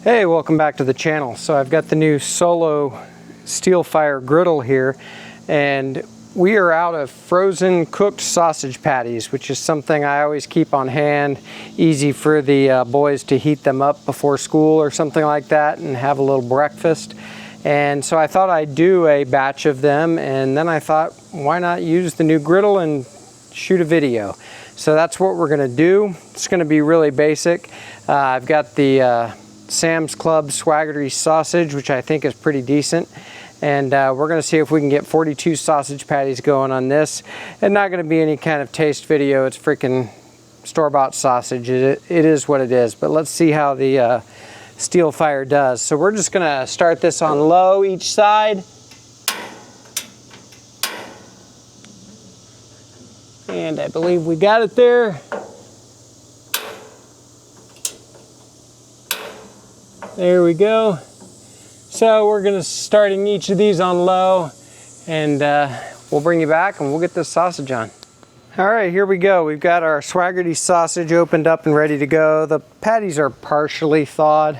Hey, welcome back to the channel. So I've got the new Solo Steelfire Griddle here, and we are out of frozen cooked sausage patties, which is something I always keep on hand. Easy for the boys to heat them up before school or something like that and have a little breakfast. And so I thought I'd do a batch of them, and then I thought, why not use the new griddle and shoot a video? So that's what we're gonna do. It's gonna be really basic. I've got the Sam's Club Swaggerty sausage, which I think is pretty decent. And we're gonna see if we can get 42 sausage patties going on this. And not gonna be any kind of taste video. It's freaking store-bought sausage. It is what it is. But let's see how the Steelfire does. So we're just gonna start this on low each side. And I believe we got it there. There we go. So we're gonna starting each of these on low, and we'll bring you back and we'll get this sausage on. All right, here we go. We've got our Swaggerty sausage opened up and ready to go. The patties are partially thawed,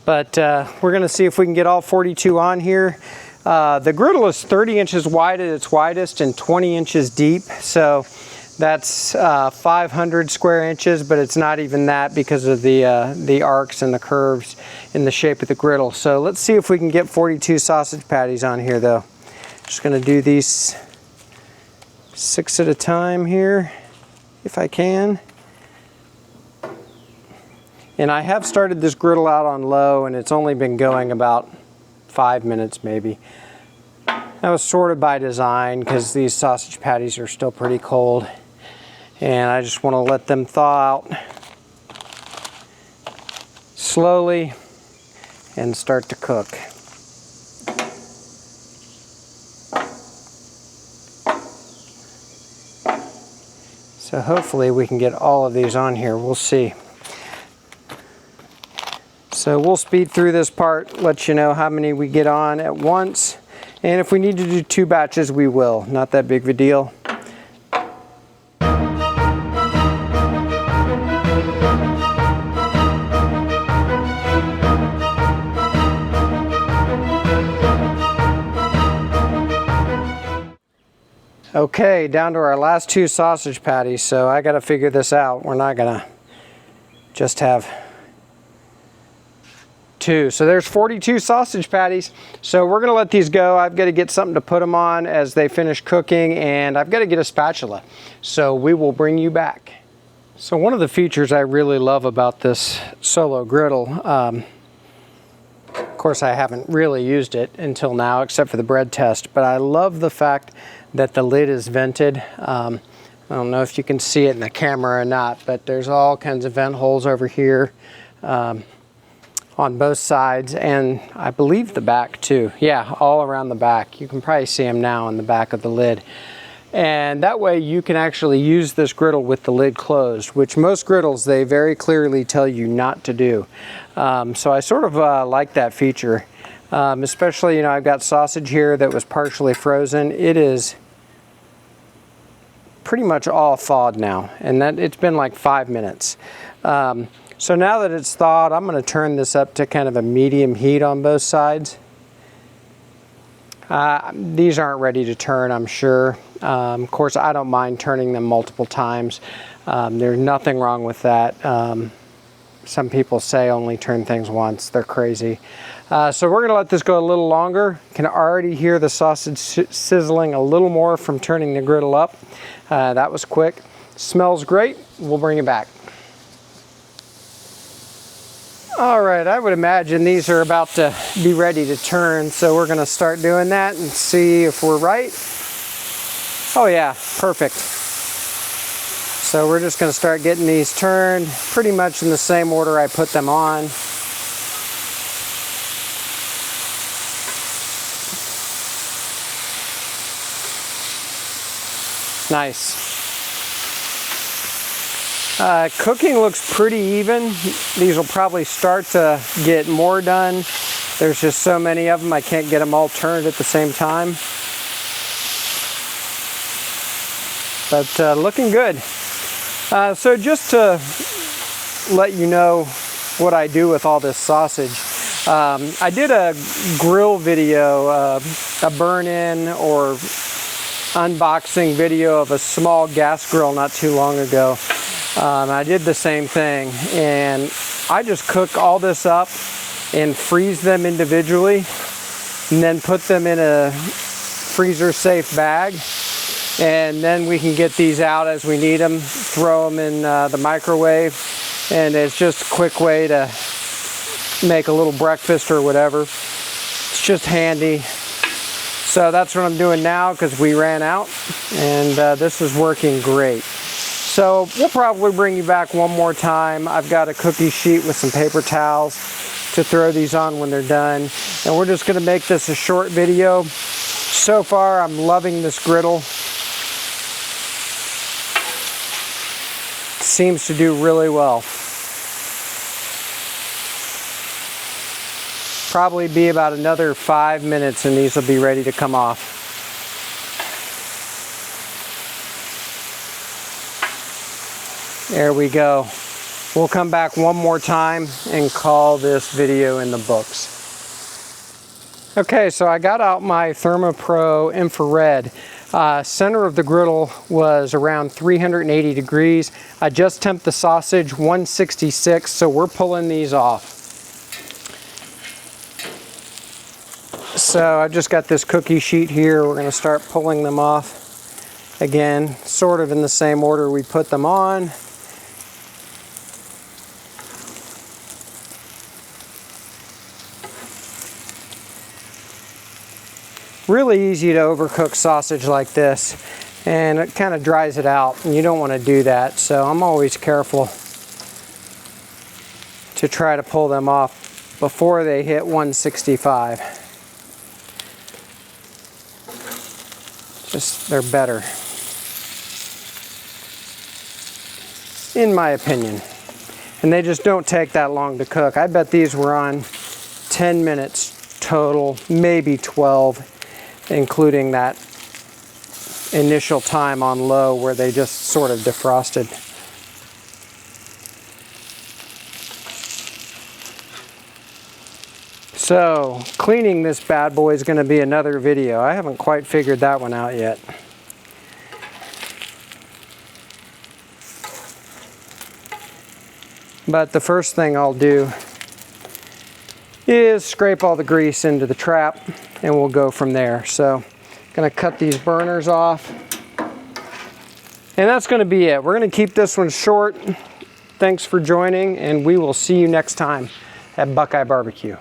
but we're gonna see if we can get all 42 on here. The griddle is 30 inches wide at its widest and 20 inches deep. So that's 500 square inches, but it's not even that because of the arcs and the curves in the shape of the griddle. So let's see if we can get 42 sausage patties on here though. Just gonna do these 6 at a time here, if I can. And I have started this griddle out on low, and it's only been going about 5 minutes maybe. That was sort of by design because these sausage patties are still pretty cold. And I just want to let them thaw out slowly and start to cook. So hopefully we can get all of these on here. We'll see. So we'll speed through this part, let you know how many we get on at once. And if we need to do 2 batches, we will. Not that big of a deal. Okay, down to our last 2 sausage patties, so I gotta figure this out. We're not gonna just have 2. So there's 42 sausage patties. So we're gonna let these go. I've got to get something to put them on as they finish cooking, and I've got to get a spatula. So we will bring you back. So one of the features I really love about this Solo griddle, of course I haven't really used it until now except for the bread test, but I love the fact that the lid is vented. I don't know if you can see it in the camera or not, but there's all kinds of vent holes over here on both sides, and I believe the back too. Yeah, all around the back. You can probably see them now on the back of the lid. And that way you can actually use this griddle with the lid closed, which most griddles, they very clearly tell you not to do. So I sort of like that feature. Especially, you know, I've got sausage here that was partially frozen. It is pretty much all thawed now, and that it's been like 5 minutes. So now that it's thawed, I'm going to turn this up to kind of a medium heat on both sides. These aren't ready to turn, I'm sure. Of course, I don't mind turning them multiple times. There's nothing wrong with that. Some people say only turn things once. They're crazy. So we're gonna let this go a little longer. Can already hear the sausage sizzling a little more from turning the griddle up. That was quick. Smells great. We'll bring it back. All right, I would imagine these are about to be ready to turn, so we're gonna start doing that and see if we're right. Oh yeah, perfect. So we're just gonna start getting these turned pretty much in the same order I put them on. Nice. Cooking looks pretty even. These will probably start to get more done. There's just so many of them, I can't get them all turned at the same time. But looking good. So just to let you know what I do with all this sausage. I did a grill video, a burn-in or unboxing video of a small gas grill not too long ago. I did the same thing, and I just cook all this up and freeze them individually, and then put them in a freezer safe bag, and then we can get these out as we need them, throw them in the microwave, and it's just a quick way to make a little breakfast or whatever. It's just handy. So that's what I'm doing now because we ran out, and this is working great. So we'll probably bring you back one more time. I've got a cookie sheet with some paper towels to throw these on when they're done. And we're just gonna make this a short video. So far, I'm loving this griddle. Seems to do really well. Probably be about another 5 minutes and these will be ready to come off. There we go. We'll come back one more time and call this video in the books. Okay, so I got out my ThermoPro infrared. Center of the griddle was around 380 degrees. I just temped the sausage 166, so we're pulling these off. So I've just got this cookie sheet here. We're gonna start pulling them off. Again, sort of in the same order we put them on. Really easy to overcook sausage like this, and it kind of dries it out, and you don't want to do that, so I'm always careful to try to pull them off before they hit 165. Just, they're better, in my opinion, and they just don't take that long to cook. I bet these were on 10 minutes total, maybe 12. Including that initial time on low where they just sort of defrosted. So, cleaning this bad boy is going to be another video. I haven't quite figured that one out yet. But the first thing I'll do is scrape all the grease into the trap, and we'll go from there. So, gonna cut these burners off. And that's gonna be it. We're gonna keep this one short. Thanks for joining, and we will see you next time at BuQeye BBQ.